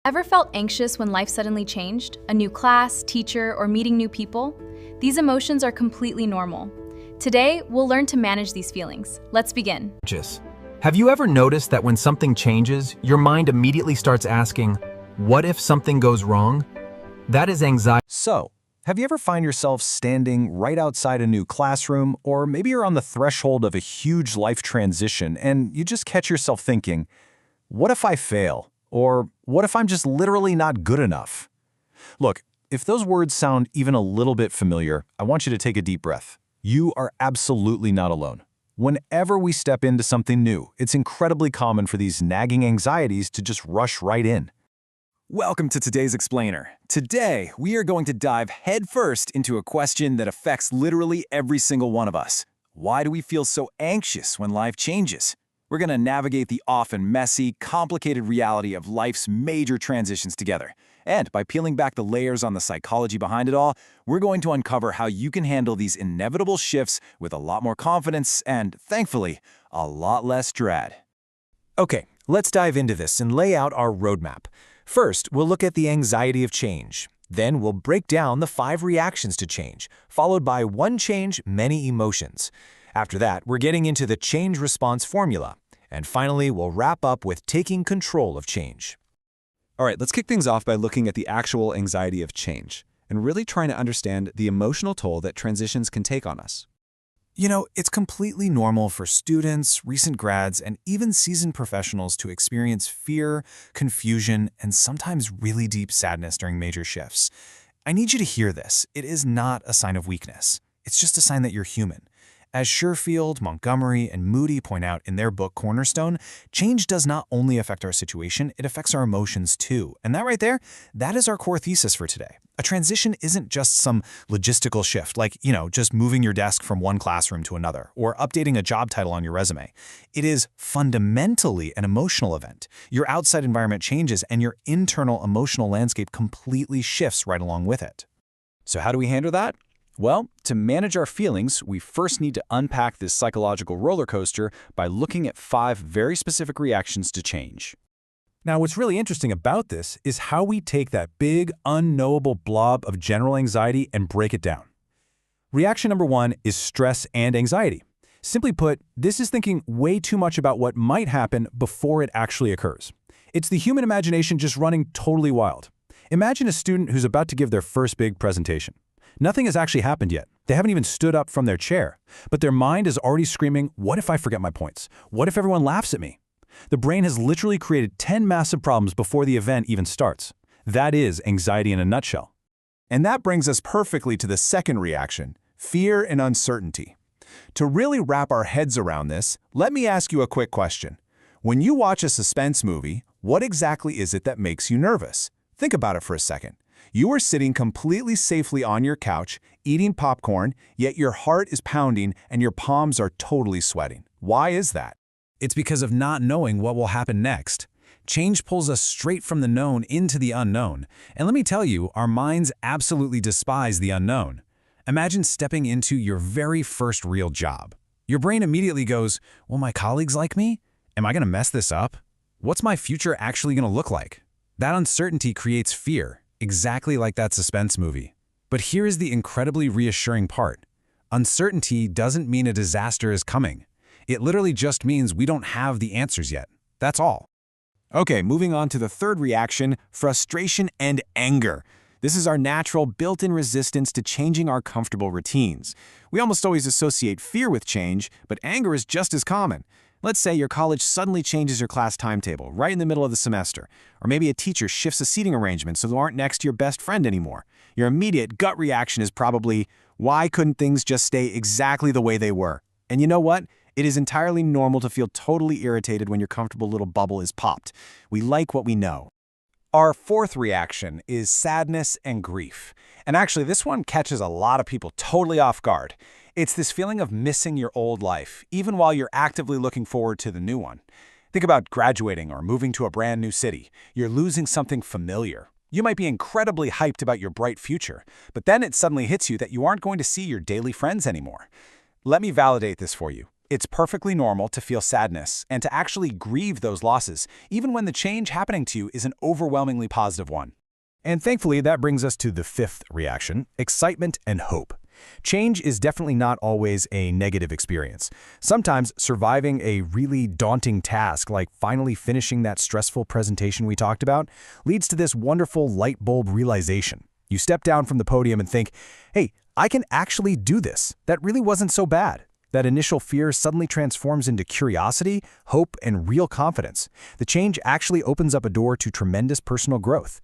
Ever felt anxious when life suddenly changed? A new class, teacher, or meeting new people? These emotions are completely normal. Today, we'll learn to manage these feelings. Let's begin. Have you ever noticed that when something changes, your mind immediately starts asking, what if something goes wrong? That is anxiety. So, have you ever find yourself standing right outside a new classroom, or maybe you're on the threshold of a huge life transition and you just catch yourself thinking, what if I fail? Or what if I'm just literally not good enough? Look, if those words sound even a little bit familiar, I want you to take a deep breath. You are absolutely not alone. Whenever we step into something new, it's incredibly common for these nagging anxieties to just rush right in. Welcome to today's Explainer. Today, we are going to dive headfirst into a question that affects literally every single one of us. Why do we feel so anxious when life changes? We're going to navigate the often messy, complicated reality of life's major transitions together. And by peeling back the layers on the psychology behind it all, we're going to uncover how you can handle these inevitable shifts with a lot more confidence and, thankfully, a lot less dread. Okay, let's dive into this and lay out our roadmap. First, we'll look at the anxiety of change. Then we'll break down the 5 reactions to change, followed by one change, many emotions. After that, we're getting into the change response formula. And finally, we'll wrap up with taking control of change. All right, let's kick things off by looking at the actual anxiety of change and really trying to understand the emotional toll that transitions can take on us. You know, it's completely normal for students, recent grads, and even seasoned professionals to experience fear, confusion, and sometimes really deep sadness during major shifts. I need you to hear this. It is not a sign of weakness. It's just a sign that you're human. As Sherfield, Montgomery, and Moody point out in their book Cornerstone, change does not only affect our situation, it affects our emotions too. And that right there, that is our core thesis for today. A transition isn't just some logistical shift, like, just moving your desk from one classroom to another, or updating a job title on your resume. It is fundamentally an emotional event. Your outside environment changes, and your internal emotional landscape completely shifts right along with it. So how do we handle that? Well, to manage our feelings, we first need to unpack this psychological roller coaster by looking at 5 very specific reactions to change. Now, what's really interesting about this is how we take that big, unknowable blob of general anxiety and break it down. Reaction number 1 is stress and anxiety. Simply put, this is thinking way too much about what might happen before it actually occurs. It's the human imagination just running totally wild. Imagine a student who's about to give their first big presentation. Nothing has actually happened yet. They haven't even stood up from their chair. But their mind is already screaming, what if I forget my points? What if everyone laughs at me? The brain has literally created 10 massive problems before the event even starts. That is anxiety in a nutshell. And that brings us perfectly to the second reaction, fear and uncertainty. To really wrap our heads around this, let me ask you a quick question. When you watch a suspense movie, what exactly is it that makes you nervous? Think about it for a second. You are sitting completely safely on your couch, eating popcorn, yet your heart is pounding and your palms are totally sweating. Why is that? It's because of not knowing what will happen next. Change pulls us straight from the known into the unknown. And let me tell you, our minds absolutely despise the unknown. Imagine stepping into your very first real job. Your brain immediately goes, will my colleagues like me? Am I going to mess this up? What's my future actually going to look like? That uncertainty creates fear. Exactly like that suspense movie. But here is the incredibly reassuring part. Uncertainty doesn't mean a disaster is coming. It literally just means we don't have the answers yet. That's all. Okay, moving on to the third reaction, frustration and anger. This is our natural built-in resistance to changing our comfortable routines. We almost always associate fear with change, but anger is just as common. Let's say your college suddenly changes your class timetable right in the middle of the semester, or maybe a teacher shifts a seating arrangement so you aren't next to your best friend anymore. Your immediate gut reaction is probably, why couldn't things just stay exactly the way they were? And you know what? It is entirely normal to feel totally irritated when your comfortable little bubble is popped. We like what we know. Our fourth reaction is sadness and grief. And actually, this one catches a lot of people totally off guard. It's this feeling of missing your old life, even while you're actively looking forward to the new one. Think about graduating or moving to a brand new city. You're losing something familiar. You might be incredibly hyped about your bright future, but then it suddenly hits you that you aren't going to see your daily friends anymore. Let me validate this for you. It's perfectly normal to feel sadness and to actually grieve those losses, even when the change happening to you is an overwhelmingly positive one. And thankfully, that brings us to the fifth reaction, excitement and hope. Change is definitely not always a negative experience. Sometimes surviving a really daunting task, like finally finishing that stressful presentation we talked about, leads to this wonderful light bulb realization. You step down from the podium and think, hey, I can actually do this. That really wasn't so bad. That initial fear suddenly transforms into curiosity, hope, and real confidence. The change actually opens up a door to tremendous personal growth.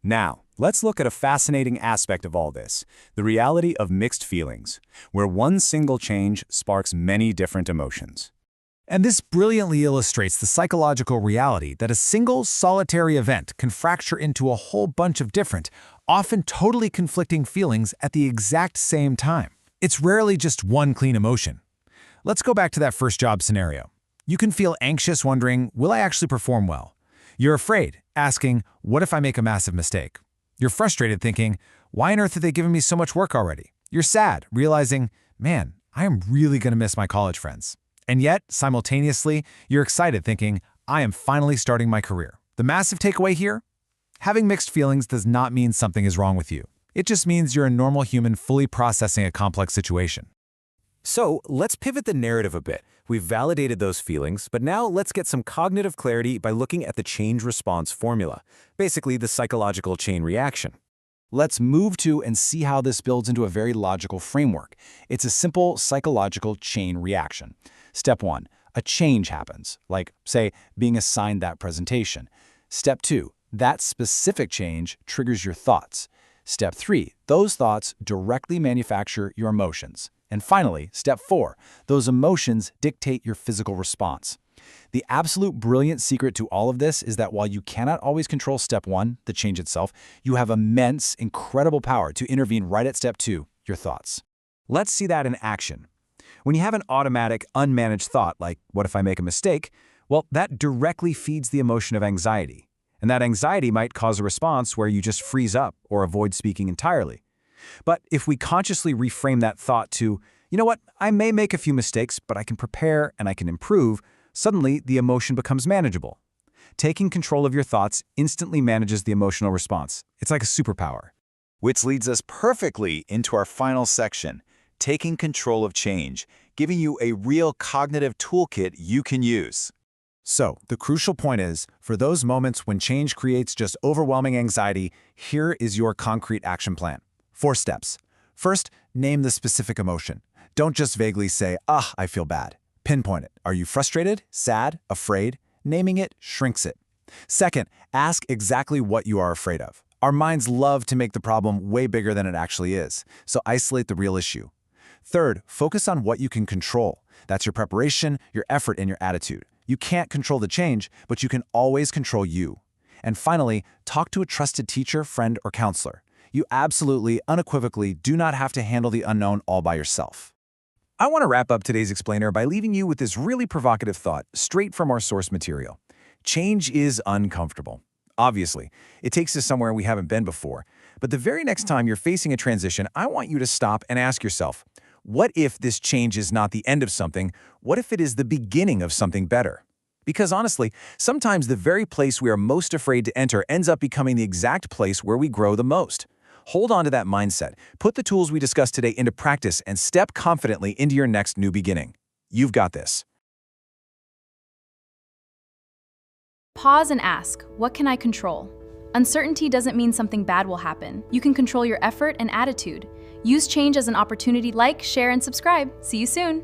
Now, let's look at a fascinating aspect of all this, the reality of mixed feelings, where one single change sparks many different emotions. And this brilliantly illustrates the psychological reality that a single solitary event can fracture into a whole bunch of different, often totally conflicting feelings at the exact same time. It's rarely just one clean emotion. Let's go back to that first job scenario. You can feel anxious wondering, will I actually perform well? You're afraid, asking, what if I make a massive mistake? You're frustrated thinking, why on earth are they giving me so much work already? You're sad, realizing, man, I am really going to miss my college friends. And yet, simultaneously, you're excited thinking, I am finally starting my career. The massive takeaway here? Having mixed feelings does not mean something is wrong with you. It just means you're a normal human fully processing a complex situation. So, let's pivot the narrative a bit. We've validated those feelings, but now let's get some cognitive clarity by looking at the change response formula, basically the psychological chain reaction. Let's move to and see how this builds into a very logical framework. It's a simple psychological chain reaction. Step 1, a change happens, like, say, being assigned that presentation. Step 2, that specific change triggers your thoughts. Step 3, those thoughts directly manufacture your emotions. And finally, step 4, those emotions dictate your physical response. The absolute brilliant secret to all of this is that while you cannot always control step 1, the change itself, you have immense, incredible power to intervene right at step 2, your thoughts. Let's see that in action. When you have an automatic, unmanaged thought like, what if I make a mistake? Well, that directly feeds the emotion of anxiety. And that anxiety might cause a response where you just freeze up or avoid speaking entirely. But if we consciously reframe that thought to, you know what, I may make a few mistakes, but I can prepare and I can improve, suddenly the emotion becomes manageable. Taking control of your thoughts instantly manages the emotional response. It's like a superpower. Which leads us perfectly into our final section, taking control of change, giving you a real cognitive toolkit you can use. So, the crucial point is, for those moments when change creates just overwhelming anxiety, here is your concrete action plan. 4 steps. First, name the specific emotion. Don't just vaguely say, I feel bad. Pinpoint it. Are you frustrated, sad, afraid? Naming it shrinks it. Second, ask exactly what you are afraid of. Our minds love to make the problem way bigger than it actually is, so isolate the real issue. Third, focus on what you can control. That's your preparation, your effort, and your attitude. You can't control the change, but you can always control you. And finally, talk to a trusted teacher, friend, or counselor. You absolutely, unequivocally do not have to handle the unknown all by yourself. I want to wrap up today's explainer by leaving you with this really provocative thought straight from our source material. Change is uncomfortable. Obviously, it takes us somewhere we haven't been before. But the very next time you're facing a transition, I want you to stop and ask yourself, what if this change is not the end of something? What if it is the beginning of something better? Because honestly, sometimes the very place we are most afraid to enter ends up becoming the exact place where we grow the most. Hold on to that mindset, put the tools we discussed today into practice, and step confidently into your next new beginning. You've got this. Pause and ask, what can I control? Uncertainty doesn't mean something bad will happen. You can control your effort and attitude. Use change as an opportunity. Like, share, and subscribe. See you soon.